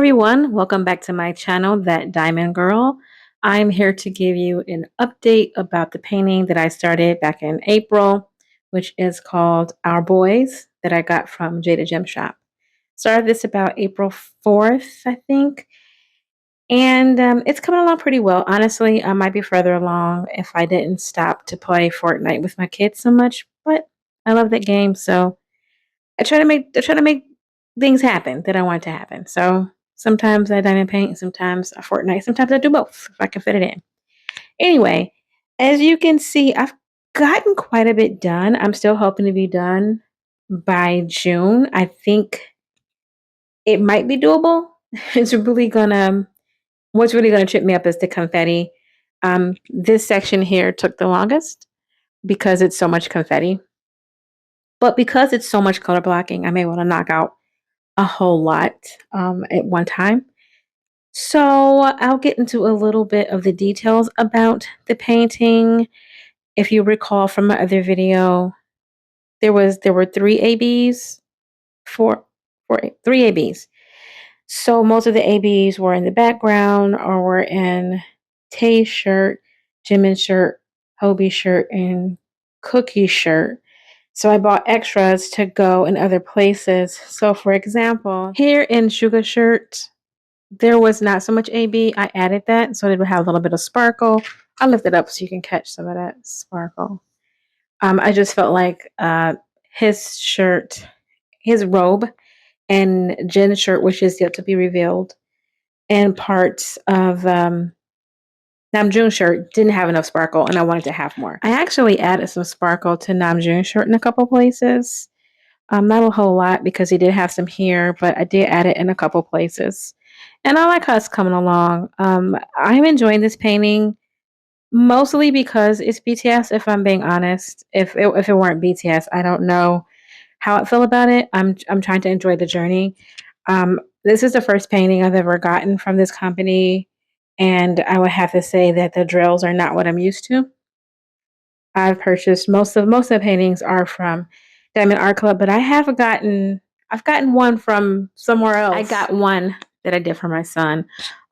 everyone, welcome back to my channel, That Diamond Girl. I'm here to give you an update about the painting that I started back in April, which is called Our Boys, that I got from Jada Gem Shop. Started this about April 4th, I think, and it's coming along pretty well. Honestly, I might be further along if I didn't stop to play Fortnite with my kids so much, but I love that game, so I try to make things happen that I want to happen. So sometimes I diamond paint, sometimes I Fortnite, sometimes I do both if I can fit it in. Anyway, as you can see, I've gotten quite a bit done. I'm still hoping to be done by June. I think it might be doable. It's really gonna What's really gonna trip me up is the confetti. This section here took the longest because it's so much confetti. But because it's so much color blocking, I'm able to knock out a whole lot at one time. So I'll get into a little bit of the details about the painting. If you recall from my other video, there were three ABs, three ABs. So most of the ABs were in the background or were in Tay's shirt, Jimin's shirt, Hobie's shirt, and Cookie's shirt. So I bought extras to go in other places. So for example, here in Sugar Shirt, there was not so much AB. I added that so it would have a little bit of sparkle. I lift it up so you can catch some of that sparkle. I just felt like his shirt, his robe, and Jen's shirt, which is yet to be revealed, and parts of Namjoon's shirt didn't have enough sparkle, and I wanted to have more. I actually added some sparkle to Namjoon's shirt in a couple places. Not a whole lot because he did have some here, but I did add it in a couple places. And I like how it's coming along. I'm enjoying this painting mostly because it's BTS, if I'm being honest. If it weren't BTS, I don't know how I feel about it. I'm trying to enjoy the journey. This is the first painting I've ever gotten from this company, and I would have to say that the drills are not what I'm used to. I've purchased most of the paintings are from Diamond Art Club, but I've gotten one from somewhere else. I got one that I did for my son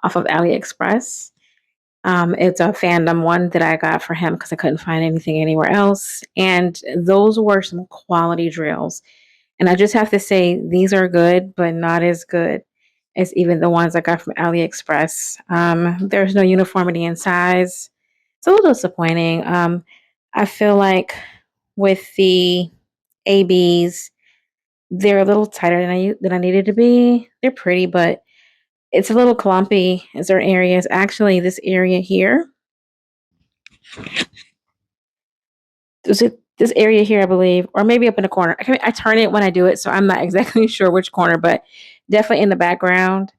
off of AliExpress. It's a fandom one that I got for him because I couldn't find anything anywhere else. And those were some quality drills. And I just have to say these are good, but not as good as even the ones I got from AliExpress. There's no uniformity in size. It's a little disappointing. I feel like with the ABs, they're a little tighter than I needed to be. They're pretty, but it's a little clumpy in certain areas. Actually, this area here, this area here, I believe, or maybe up in the corner. I turn it when I do it, so I'm not exactly sure which corner, but definitely in the background.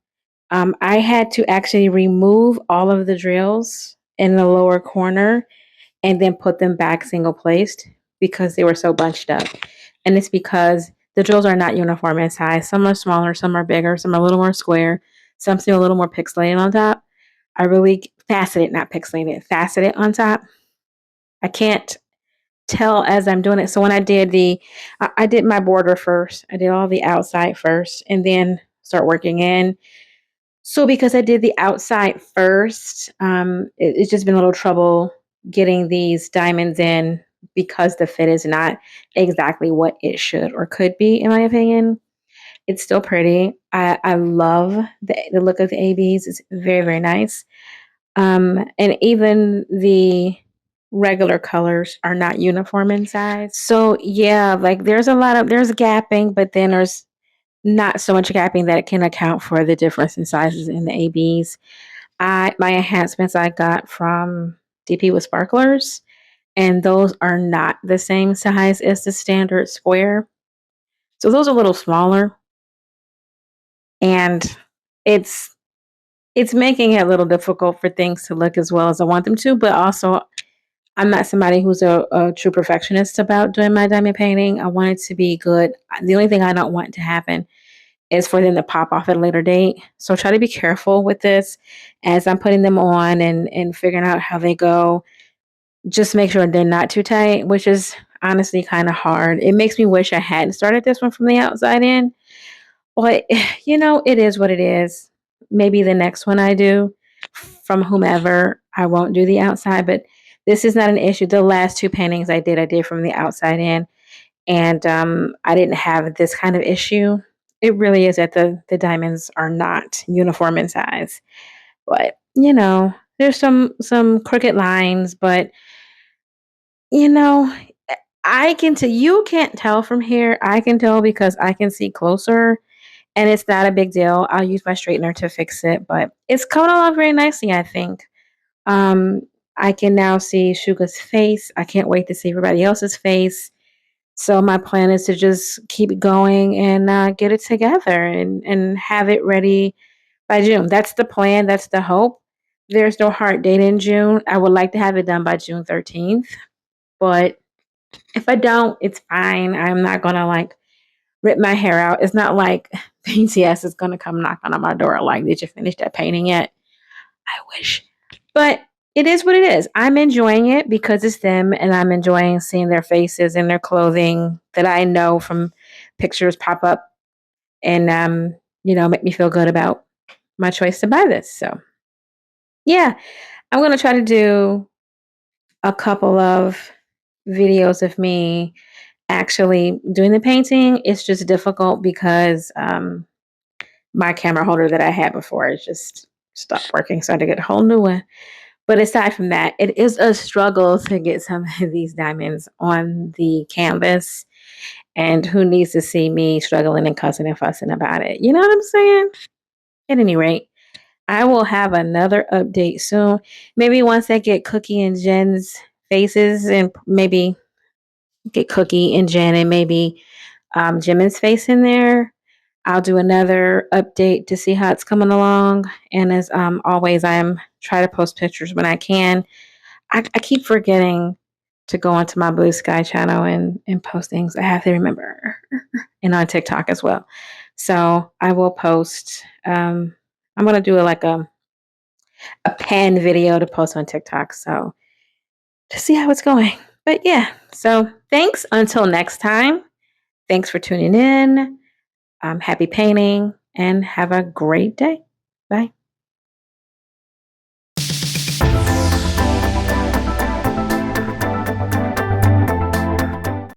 I had to actually remove all of the drills in the lower corner and then put them back single placed because they were so bunched up. And it's because the drills are not uniform in size. Some are smaller, some are bigger, some are a little more square, some seem a little more pixelated on top. I really faceted, not pixelated, faceted on top. I can't tell as I'm doing it. So when I did my border first. I did all the outside first and then start working in. So because I did the outside first, it's just been a little trouble getting these diamonds in because the fit is not exactly what it should or could be, in my opinion. It's still pretty. I love the look of the ABs. It's very, very nice. And even the regular colors are not uniform in size. So yeah, like there's gapping, but then there's not so much gapping that it can account for the difference in sizes in the ABs. My enhancements I got from DP with sparklers, and those are not the same size as the standard square. So those are a little smaller, and it's it's making it a little difficult for things to look as well as I want them to. But also, I'm not somebody who's a true perfectionist about doing my diamond painting. I want it to be good. The only thing I don't want to happen is for them to pop off at a later date. So try to be careful with this as I'm putting them on and figuring out how they go. Just make sure they're not too tight, which is honestly kind of hard. It makes me wish I hadn't started this one from the outside in, but it is what it is. maybe the next one I do from whomever, I won't do the outside, but this is not an issue. The last two paintings I did from the outside in, and I didn't have this kind of issue. It really is that the diamonds are not uniform in size, but there's some crooked lines, but you know, I can tell you can't tell from here. I can tell because I can see closer, and it's not a big deal. I'll use my straightener to fix it, but it's coming along very nicely, I think. Um, I can now see Suga's face. I can't wait to see everybody else's face. So my plan is to just keep going and get it together and have it ready by June. That's the plan. That's the hope. There's no hard date in June. I would like to have it done by June 13th, but if I don't, it's fine. I'm not gonna like rip my hair out. It's not like BTS is gonna come knocking on my door like, did you finish that painting yet? I wish. But it is what it is. I'm enjoying it because it's them and I'm enjoying seeing their faces and their clothing that I know from pictures pop up and make me feel good about my choice to buy this. So yeah, I'm gonna try to do a couple of videos of me actually doing the painting. It's just difficult because my camera holder that I had before is just stopped working, so I had to get a whole new one. But aside from that, it is a struggle to get some of these diamonds on the canvas. And who needs to see me struggling and cussing and fussing about it? You know what I'm saying? At any rate, I will have another update soon. Maybe once I get Cookie and Jen's faces, and maybe get Cookie and Jen and maybe Jimin's face in there. I'll do another update to see how it's coming along. And as always, I am try to post pictures when I can. I keep forgetting to go onto my Blue Sky channel and post things. I have to remember, and on TikTok as well. So I will post. I'm gonna do a pen video to post on TikTok. So to see how it's going. But yeah. So thanks. Until next time. Thanks for tuning in. Happy painting and have a great day.